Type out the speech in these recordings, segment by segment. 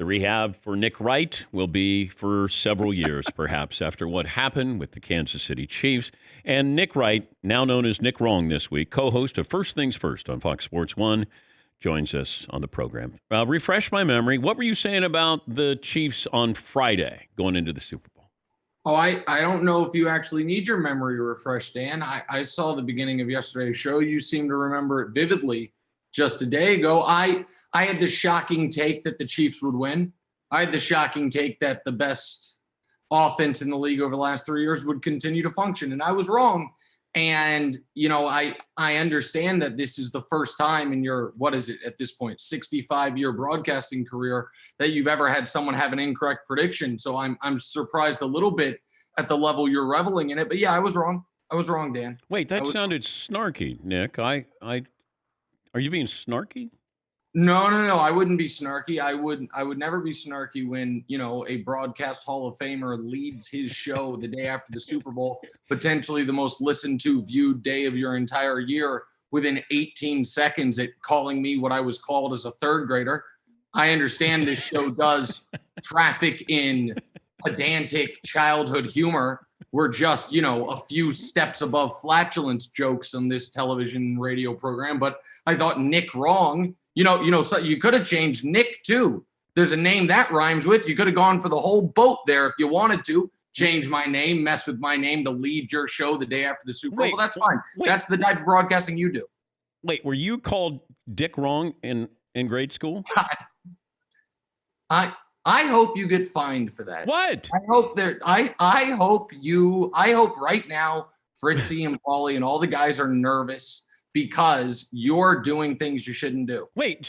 rehab for Nick Wright will be for several years, perhaps, after what happened with the Kansas City Chiefs. And Nick Wright, now known as Nick Wrong this week, co-host of First Things First on Fox Sports 1, joins us on the program. Refresh my memory. What were you saying about the Chiefs on Friday going into the Super Bowl? Oh, I don't know if you actually need your memory refreshed, Dan. I saw the beginning of yesterday's show. You seem to remember it vividly. Just a day ago, I had the shocking take that the Chiefs would win. I had the shocking take that the best offense in the league over the last 3 years would continue to function, and I was wrong. And, you know, I understand that this is the first time in your, what is it at this point, 65-year broadcasting career that you've ever had someone have an incorrect prediction. So I'm surprised a little bit at the level you're reveling in it. But yeah, I was wrong. I was wrong, Dan. Wait, that sounded snarky, Nick. Are you being snarky? No. I wouldn't be snarky. I would never be snarky when, you know, a broadcast Hall of Famer leads his show the day after the Super Bowl, potentially the most listened to, viewed day of your entire year, within 18 seconds at calling me what I was called as a third grader. I understand this show does traffic in pedantic childhood humor. We're just, you know, a few steps above flatulence jokes on this television radio program. But I thought Nick Wrong, you know, so you could have changed Nick too. There's a name that rhymes with. You could have gone for the whole boat there if you wanted to. Change my name, mess with my name to lead your show the day after the Super Bowl. Well, that's fine. That's the type of broadcasting you do. Wait, were you called Dick Wrong in grade school? I hope you get fined for that. What? I hope right now Fritzy and Paulie and all the guys are nervous because you're doing things you shouldn't do. Wait,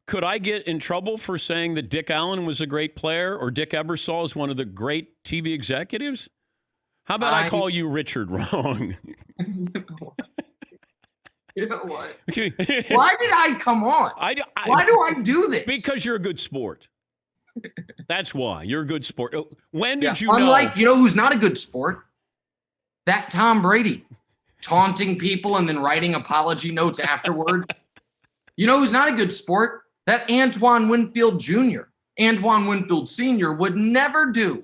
could I get in trouble for saying that Dick Allen was a great player or Dick Ebersol is one of the great TV executives? How about I call you Richard Wrong? You know what? Why did I come on? Why do I do this? Because you're a good sport. That's why. You're a good sport. When did you know? Unlike, you know who's not a good sport? That Tom Brady. Taunting people and then writing apology notes afterwards. You know who's not a good sport? That Antoine Winfield Jr. Antoine Winfield Sr. would never do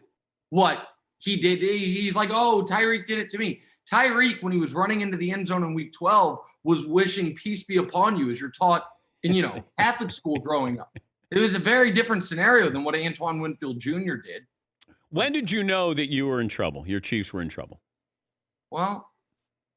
what he did. He's like, oh, Tyreek did it to me. Tyreek, when he was running into the end zone in week 12, was wishing peace be upon you as you're taught in, you know, Catholic school growing up. It was a very different scenario than what Antoine Winfield Jr. did. When did you know that you were in trouble? Your Chiefs were in trouble? Well,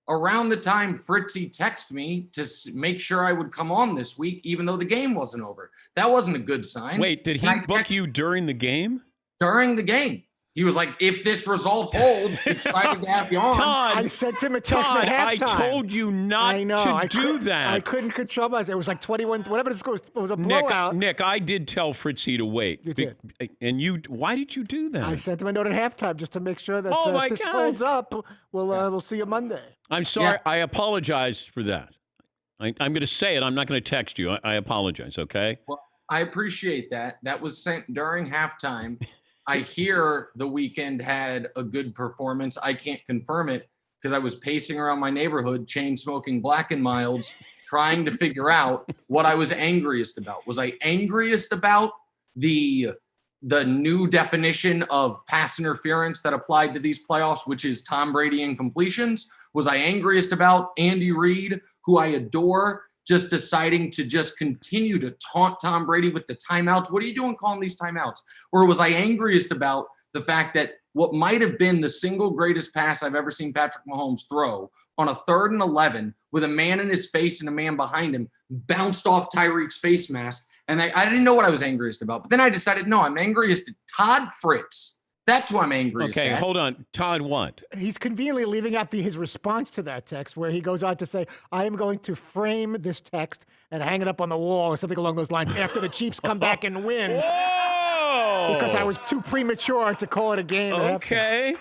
around the time Fritzy texted me to make sure I would come on this week, even though the game wasn't over. That wasn't a good sign. Wait, did he book you during the game? During the game. He was like, if this result holds, excited to have you on. Todd, I sent him a text at halftime. I told you not to do that. I couldn't control myself. It was like 21, whatever the score was. It was a blowout. Nick, I did tell Fritzy to wait. You did. And why did you do that? I sent him a note at halftime just to make sure that if this holds up, we'll see you Monday. I'm sorry. Yeah. I apologize for that. I'm going to say it. I'm not going to text you. I apologize, okay? Well, I appreciate that. That was sent during halftime. I hear the Weeknd had a good performance. I can't confirm it because I was pacing around my neighborhood, chain smoking Black and Milds, trying to figure out what I was angriest about. Was I angriest about the new definition of pass interference that applied to these playoffs, which is Tom Brady incompletions? Was I angriest about Andy Reid, who I adore, just deciding to just continue to taunt Tom Brady with the timeouts? What are you doing calling these timeouts? Or was I angriest about the fact that what might have been the single greatest pass I've ever seen Patrick Mahomes throw on a 3rd and 11 with a man in his face and a man behind him bounced off Tyreek's face mask? And I didn't know what I was angriest about. But then I decided, no, I'm angriest at Todd Fritz. That's who I'm angriest at. Okay, hold on. Todd what? He's conveniently leaving out his response to that text where he goes on to say, I am going to frame this text and hang it up on the wall or something along those lines after the Chiefs come back and win. Whoa! Because I was too premature to call it a game. Okay.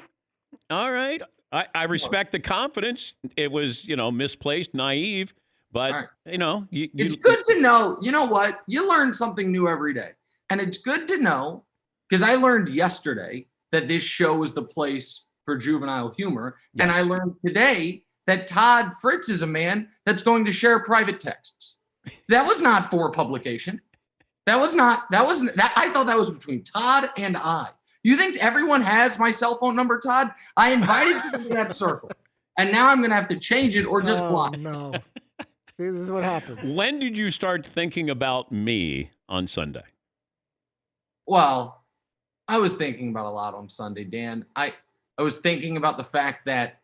All right. I respect the confidence. It was, misplaced, naive. But, right. It's good to know. You know what? You learn something new every day. And it's good to know, because I learned yesterday that this show is the place for juvenile humor. Yes. And I learned today that Todd Fritz is a man that's going to share private texts. That was not for publication. That wasn't that. I thought that was between Todd and I. You think everyone has my cell phone number, Todd? I invited you to that circle, and now I'm going to have to change it or just block. No. See, this is what happens. When did you start thinking about me on Sunday? Well, I was thinking about a lot on Sunday, Dan. I was thinking about the fact that,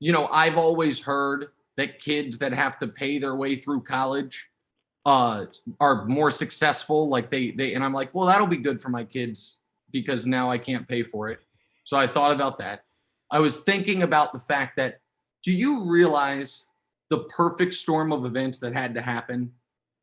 I've always heard that kids that have to pay their way through college are more successful. Like and I'm like, well, that'll be good for my kids because now I can't pay for it. So I thought about that. I was thinking about the fact that, do you realize the perfect storm of events that had to happen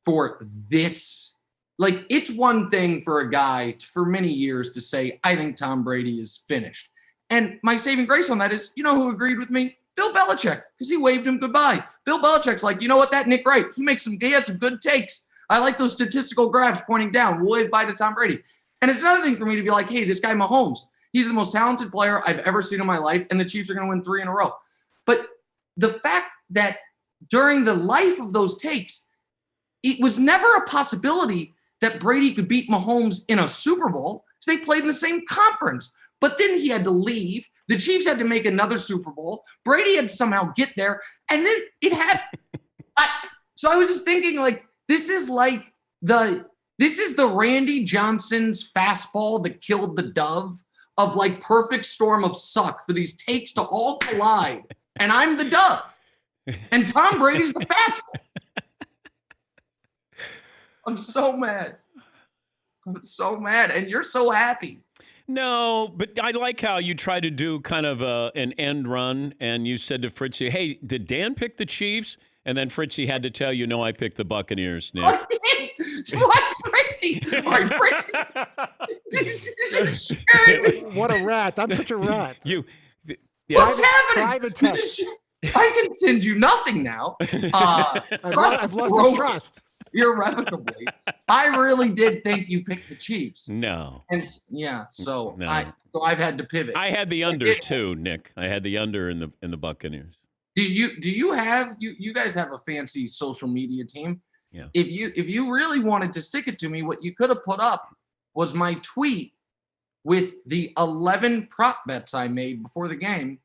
for this? Like, it's one thing for a guy for many years to say, I think Tom Brady is finished. And my saving grace on that is, who agreed with me? Bill Belichick, because he waved him goodbye. Bill Belichick's like, you know what, that Nick Wright, he has some good takes. I like those statistical graphs pointing down. We'll wave bye to Tom Brady. And it's another thing for me to be like, hey, this guy Mahomes, he's the most talented player I've ever seen in my life, and the Chiefs are going to win 3 in a row. But the fact that during the life of those takes, it was never a possibility that Brady could beat Mahomes in a Super Bowl because they played in the same conference. But then he had to leave. The Chiefs had to make another Super Bowl. Brady had to somehow get there. And then it had so I was just thinking, like, this is the Randy Johnson's fastball that killed the dove of like perfect storm of suck for these takes to all collide. And I'm the dove. And Tom Brady's the fastball. I'm so mad. And you're so happy. No, but I like how you try to do kind of an end run, and you said to Fritzy, hey, did Dan pick the Chiefs? And then Fritzy had to tell you, no, I picked the Buccaneers, Nick. What, Fritzy? All right, Fritzy. What a rat. I'm such a rat. What's happening? Private test. I can send you nothing now. I've lost his trust. Irrevocably. I really did think you picked the Chiefs. No. And so No. I've had to pivot. I had the under too, Nick. I had the under in the Buccaneers. Do you have you guys have a fancy social media team? Yeah. If you really wanted to stick it to me, what you could have put up was my tweet with the 11 prop bets I made before the game.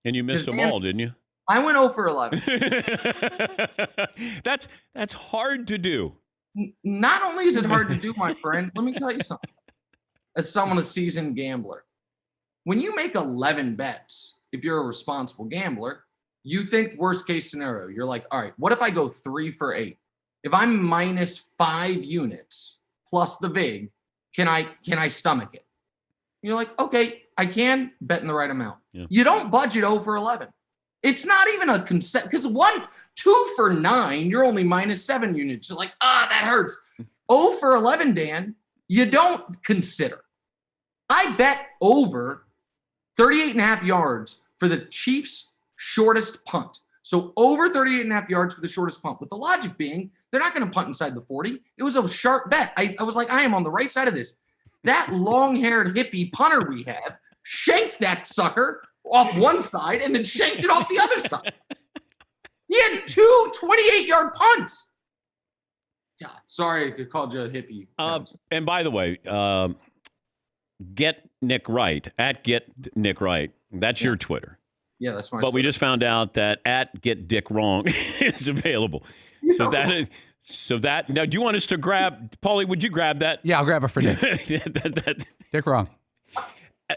And you missed them all, didn't you? I went 0 for 11. That's hard to do. Not only is it hard to do, my friend, let me tell you something. As someone, a seasoned gambler, when you make 11 bets, if you're a responsible gambler, you think worst case scenario. You're like, all right, what if I go 3 for 8? If I'm minus 5 units plus the VIG, can I stomach it? You're like, okay, I can bet in the right amount. Yeah. You don't budget 0 for 11. It's not even a concept because 2 for 9, you're only minus 7 units. You're like, that hurts. 0 for 11, Dan, you don't consider. I bet over 38.5 yards for the Chiefs' shortest punt. So over 38.5 yards for the shortest punt. With the logic being, they're not going to punt inside the 40. It was a sharp bet. I was like, I am on the right side of this. That long-haired hippie punter we have shanked that sucker off one side and then shanked it off the other side. He had 2 28-yard punts. God, sorry I called you a hippie. And by the way, get Nick Wright at Get Nick Wright. That's your Twitter. Yeah, that's my But Twitter. we just found out that at Get Dick Wrong is available. So that now, do you want us to grab, Paulie? Would you grab that? Yeah, I'll grab it for Nick. Dick Wrong.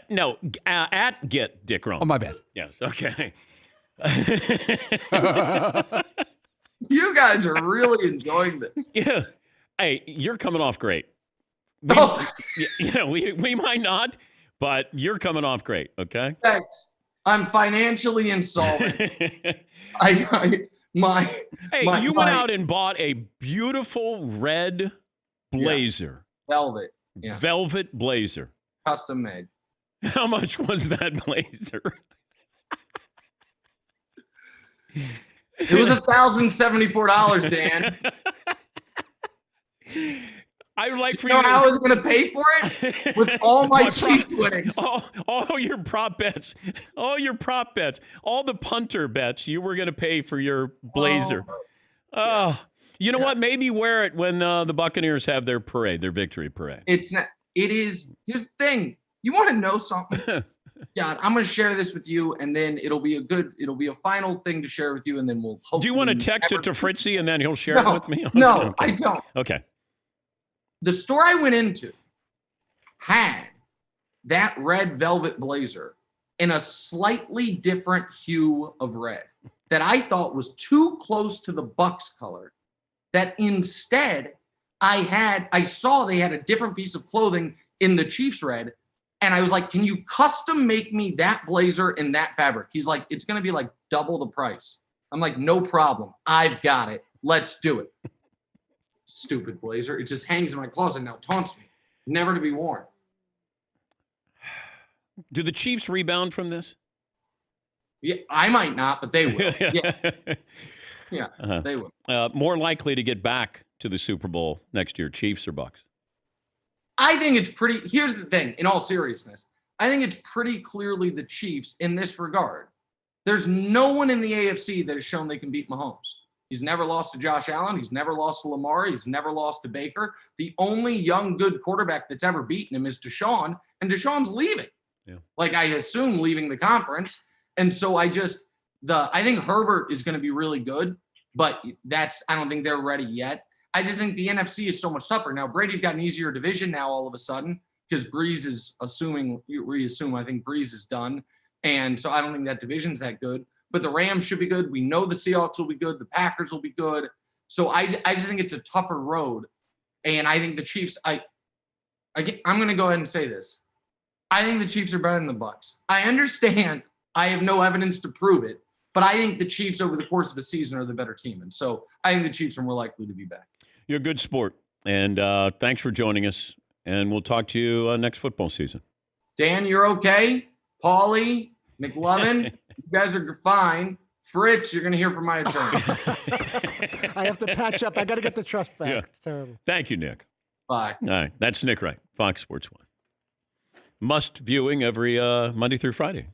No, at Get Dick Wrong. Oh, my bad. Yes. Okay. You guys are really enjoying this. Yeah. Hey, you're coming off great. We might not, but you're coming off great. Okay. Thanks. I'm financially insolvent. You went out and bought a beautiful red blazer. Velvet. Yeah. Velvet blazer. Custom made. How much was that blazer? It was $1,074, Dan. I would like for you know how I was going to pay for it? With all my Chiefs winnings. All your prop bets. All the punter bets you were going to pay for your blazer. You know what? Maybe wear it when the Buccaneers have their parade, their victory parade. It's not. It is. Here's the thing. You want to know something? John, I'm going to share this with you, and then it'll be a final thing to share with you, and then we'll hopefully. Do you want to text it to Fritzy, and then he'll share it with me? No, Okay. I don't. Okay. The store I went into had that red velvet blazer in a slightly different hue of red that I thought was too close to the Bucks color. That instead I saw they had a different piece of clothing in the Chiefs red. And I was like, can you custom make me that blazer in that fabric? He's like, it's going to be like double the price. I'm like, no problem. I've got it. Let's do it. Stupid blazer. It just hangs in my closet now, taunts me. Never to be worn. Do the Chiefs rebound from this? Yeah, I might not, but they will. Yeah, they will. More likely to get back to the Super Bowl next year, Chiefs or Bucks? I think it's pretty. Here's the thing, in all seriousness, I think it's pretty clearly the Chiefs in this regard. There's no one in the AFC that has shown they can beat Mahomes. He's never lost to Josh Allen. He's never lost to Lamar. He's never lost to Baker. The only young, good quarterback that's ever beaten him is Deshaun, and Deshaun's leaving. Yeah. Like, I assume leaving the conference. And so I think Herbert is going to be really good, but I don't think they're ready yet. I just think the NFC is so much tougher. Now, Brady's got an easier division now all of a sudden because Breeze is I think Breeze is done. And so I don't think that division's that good. But the Rams should be good. We know the Seahawks will be good. The Packers will be good. So I just think it's a tougher road. And I think the Chiefs, I'm going to go ahead and say this. I think the Chiefs are better than the Bucks. I understand I have no evidence to prove it, but I think the Chiefs over the course of the season are the better team. And so I think the Chiefs are more likely to be back. You're a good sport. And thanks for joining us. And we'll talk to you next football season. Dan, you're okay. Paulie, McLovin, you guys are fine. Fritz, you're going to hear from my attorney. I have to patch up. I got to get the trust back. Yeah. It's terrible. Thank you, Nick. Bye. All right. That's Nick Wright, Fox Sports 1. Must viewing every Monday through Friday.